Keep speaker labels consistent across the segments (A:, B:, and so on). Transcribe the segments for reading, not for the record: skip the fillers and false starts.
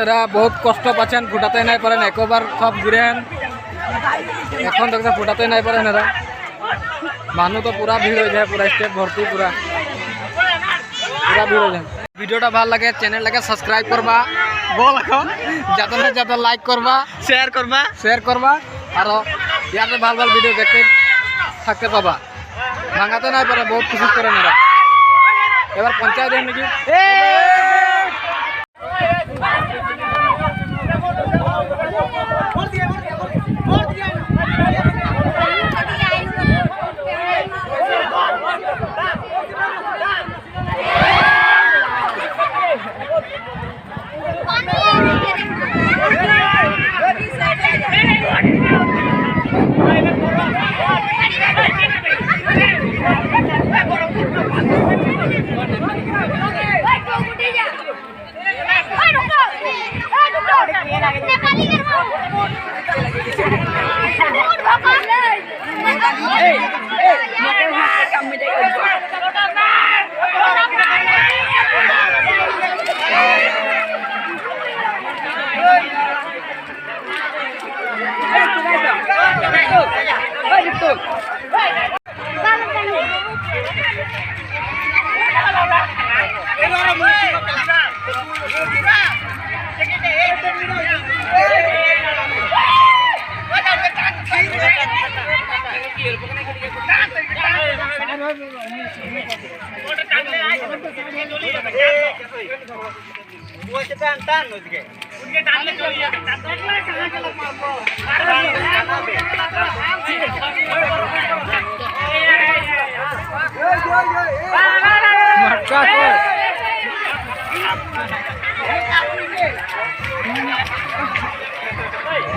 A: এরা বহুত কষ্ট পাচ্ছেন, ফুটাতে নাই পারেন, একবার সব গিরেন এখন দেখছেন ফুটাতে নাই পারেন। এরা মানুষ তো পুরা ভিড় হয়ে যায়, পুরা স্টেট ভর্তি, পুরা ভিড় হয়ে যায়। ভিডিওটা ভাল লাগে চ্যানেলটাকে সাবস্ক্রাইব করবা, বল এখন যাতে না যাতে লাইক করবা, শেয়ার করবা আর ইয়াতে ভাল ভাল ভিডিও দেখতে থাকতে পাবা। ভাঙাতে নাই পারে, বহুত কিছু করেন এরা। এবার পঞ্চায়েত নাকি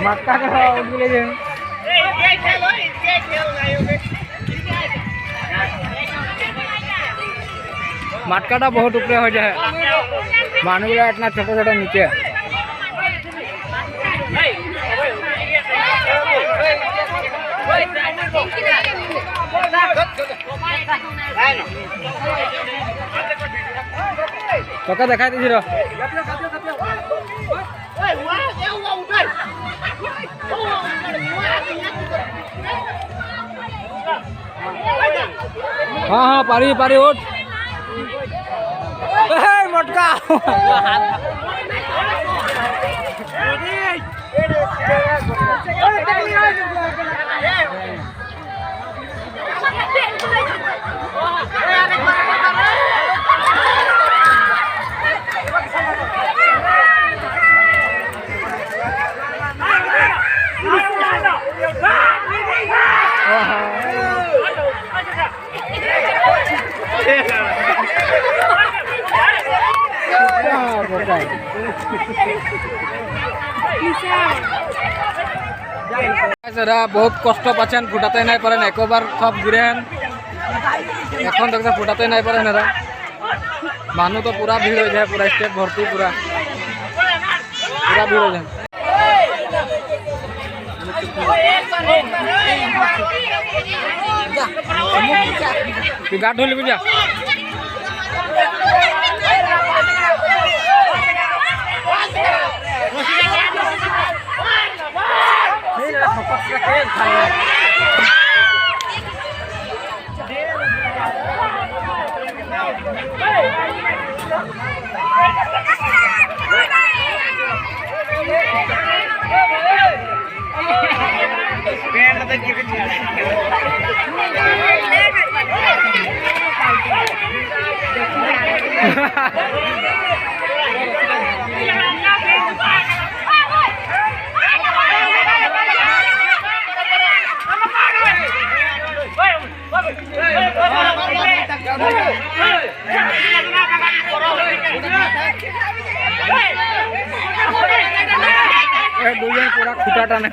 A: मक्का का उठले जे मटकाटा बहुत ऊपरे हो जाए, मानुगुला इतना छोटा छोटा नीचे। तो क्या देखा दीजिए हाँ हाँ पारी पारी उठ मटका बहुत कष्ट पाচ্ছেন, ফুটাতে নাই পারেন, একবার সব গিরেন এখন দেখছেন ফুটাতে নাই পারেন। এরা মানুষ তো পুরা ভিড় হয়ে যায়, পুরা স্টেট ভর্তি, পুরা ভিড় হয়ে যায়। তুই গাঠ হলি বুঝা দুজন পুরা খুঁটা টানে।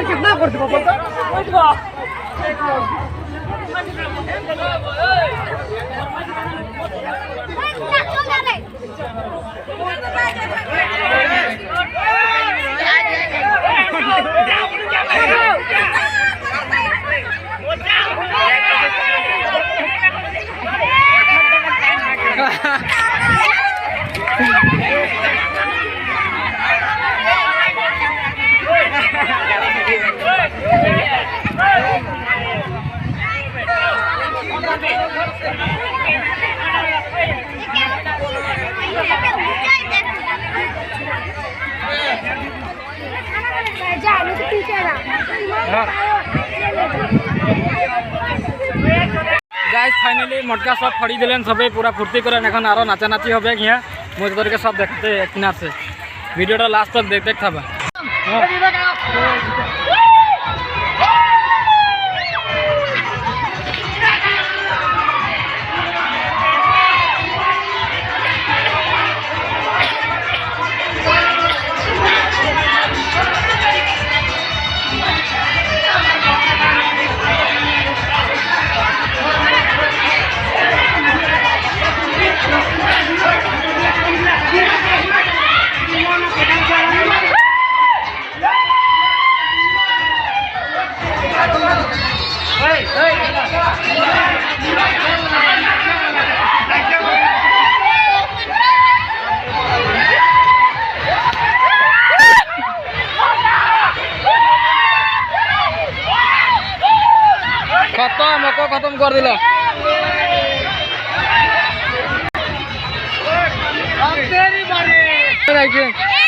A: कितना करते गाइस फाइनली मटका सब फड़ी दिलेन सबे पूरा फुर्ती करेन এখন আরো নাচানাচি হবে হিয়া মজদুরকে সব দেখতে কিনা আছে ভিডিওটা লাস্ট তক দেখতে থাকবা खत्म कर दिल अब तेरी बारी